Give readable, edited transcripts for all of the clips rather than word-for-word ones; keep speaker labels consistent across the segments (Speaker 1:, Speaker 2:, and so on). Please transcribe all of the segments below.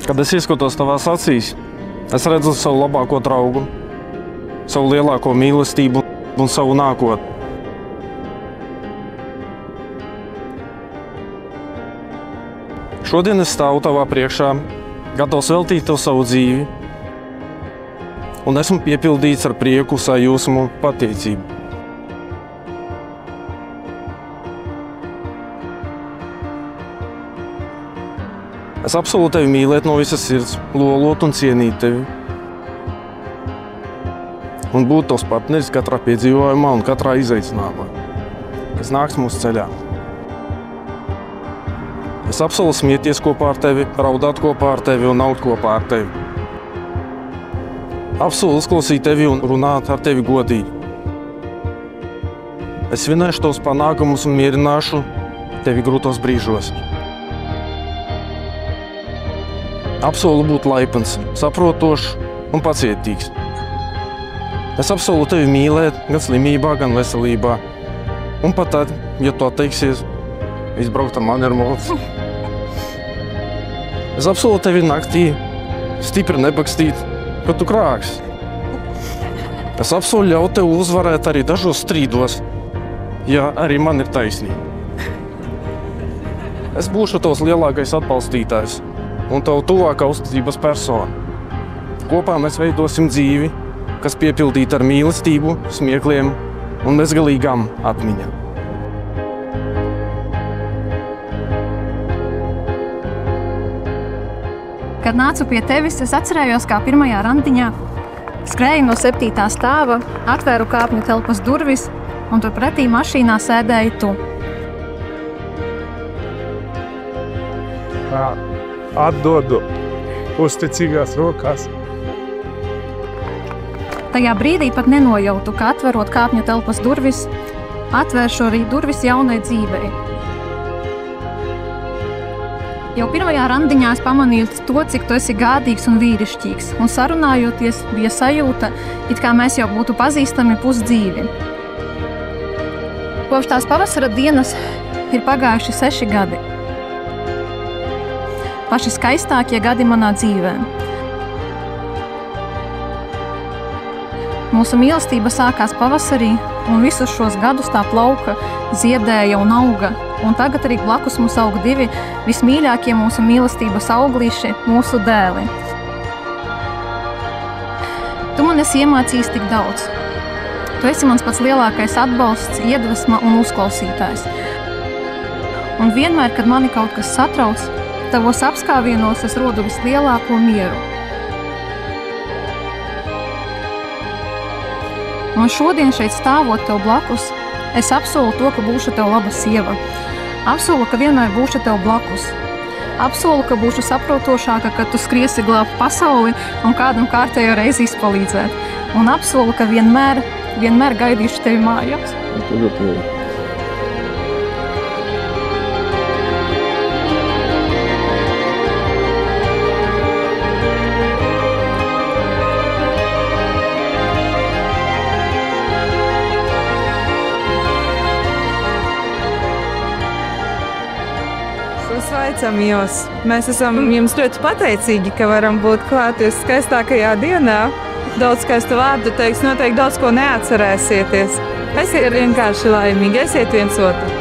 Speaker 1: Kad es ieskatos tavās acīs, es redzu savu labāko draugu, savu lielāko mīlestību un savu nākotni. Šodien es stāvu tavā priekšā, gatavs veltīt tev savu dzīvi, un esmu piepildīts ar prieku, sajūsmu un pateicību. Es apsolu tevi mīlēt no visas sirds, lolot un cienīt tevi. Un būt tavs partneris katrā piedzīvojumā un katrā izaicinājumā, kas nāks mūsu ceļā. Es apsolu smieties kopā ar tevi, raudāt kopā ar tevi un augt kopā ar tevi. Apsolu uzklausīt tevi un runāt ar tevi godīgi. Es svinēšu tavus panākumus un mierināšu tevi grūtos brīžos. Apsolu būt laipns, saprotošs un pacietīgs. Es apsolu tevi mīlēt gan slimībā, gan veselībā. Un pat tad, ja tu atteiksies, izbraukt ar mani ar mulci. Es apsolu tevi naktī stipri nebakstīt, kad tu krāksi. Es apsolu ļaut tev uzvarēt arī dažos strīdos, ja arī man ir taisnība. Es būšu tavs lielākais atbalstītājs un tavu tuvākā uzticības persona. Kopā mēs veidosim dzīvi, kas piepildīta ar mīlestību, smiekliem un bezgalīgām atmiņām.
Speaker 2: Kad nācu pie tevis, es atcerējos, kā pirmajā randiņā skrēju no 7. stāva, atvēru kāpņu telpas durvis, un tur pretī mašīnā sēdēji tu.
Speaker 3: Atdodu uzticīgās rokās.
Speaker 2: Tajā brīdī pat nenojautu, ka atverot kāpņu telpas durvis, atvēršu arī durvis jaunai dzīvei. Jau pirmajā randiņā es pamanīju to, cik tu esi gādīgs un vīrišķīgs, un sarunājoties bija sajūta, it kā mēs jau būtu pazīstami pusdzīvi. Kopš tās pavasara dienas ir pagājuši 6 gadi. Paši skaistākie gadi manā dzīvē. Mūsu mīlestība sākās pavasarī, un visus šos gadus tā plauka, ziedēja un auga, un tagad arī blakus mums aug 2 vismīļākie mūsu mīlestības auglīši, mūsu dēli. Tu man esi iemācījis tik daudz. Tu esi mans pats lielākais atbalsts, iedvesma un uzklausītājs. Un vienmēr, kad mani kaut kas satrauc, tavos apskāvienos es rodu vislielāko mieru. Un šodien šeit stāvot tev blakus, es apsolu to, ka būšu tev laba sieva. Apsolu, ka vienmēr būšu tev blakus. Apsolu, ka būšu saprotošāka, kad tu skriesi glābt pasauli un kādam kārtējo reizi izpalīdzēt. Un apsolu, ka vienmēr gaidīšu tevi mājās.
Speaker 4: Sveicam jūs! Mēs esam jums ļoti pateicīgi, ka varam būt klāt jūs skaistākajā dienā. Daudz skaistu vārdu teiks, noteikti daudz ko neatcerēsieties. Esiet vienkārši laimīgi, esiet viens otru.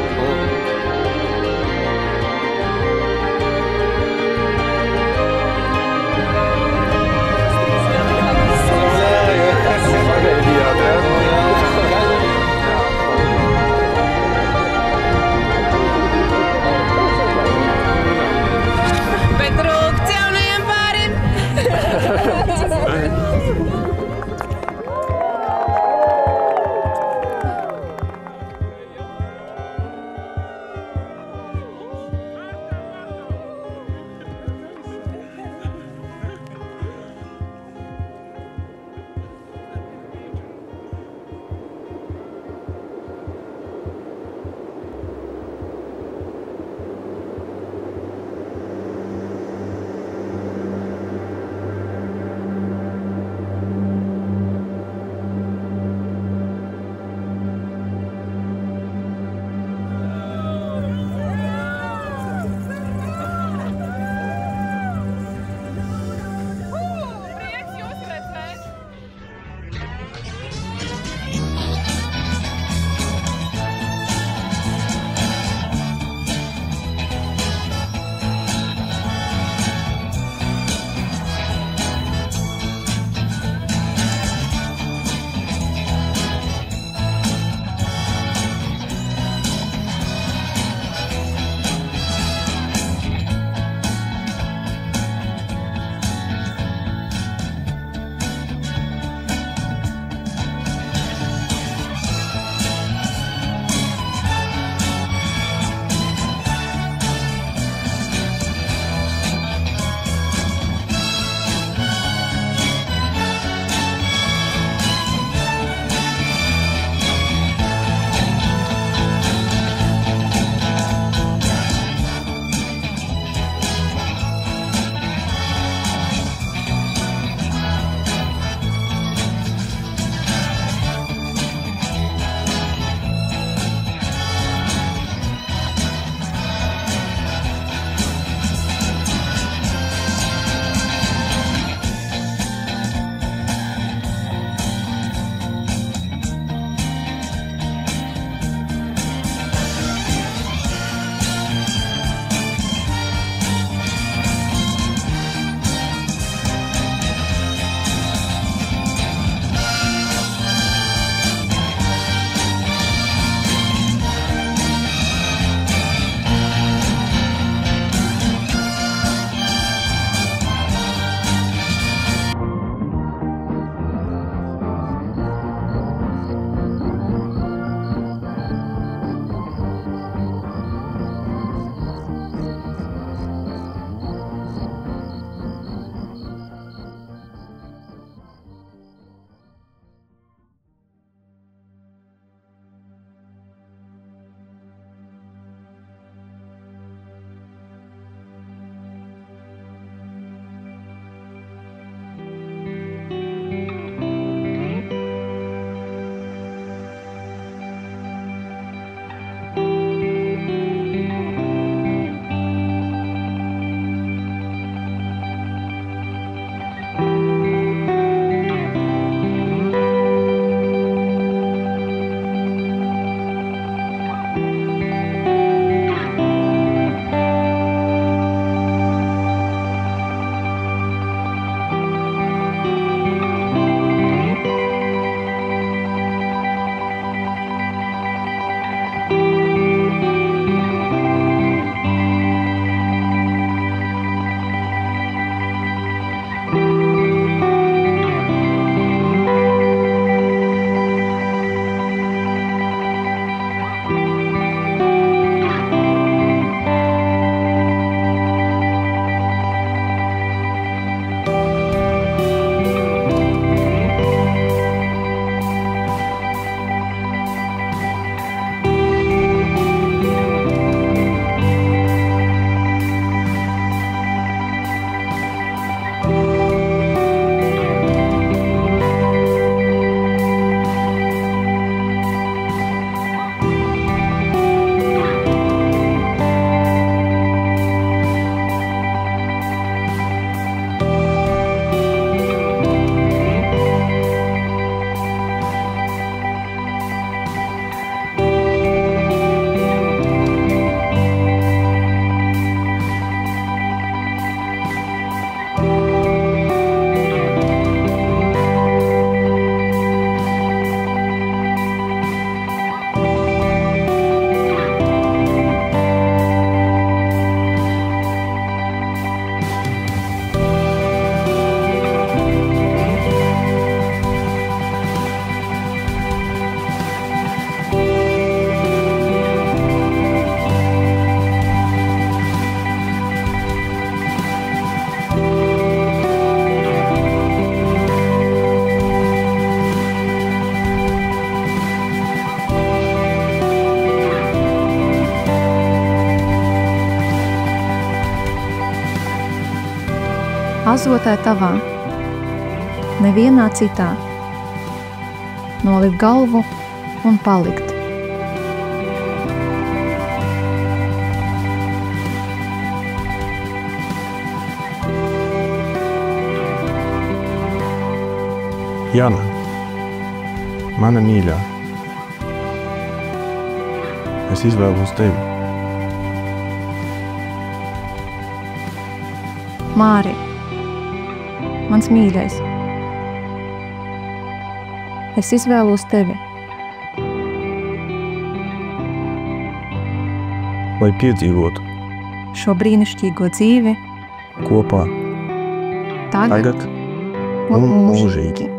Speaker 2: azotē tavā, nevienā citā. Nolikt galvu un palikt.
Speaker 1: Jana, mana mīļā, es izvēlos tevi.
Speaker 2: Māri, mans mīļais, es izvēlos tevi.
Speaker 1: Lai piedzīvotu
Speaker 2: Šo brīnišķīgo dzīvi
Speaker 1: kopā
Speaker 2: tagad
Speaker 1: un mūžīgi.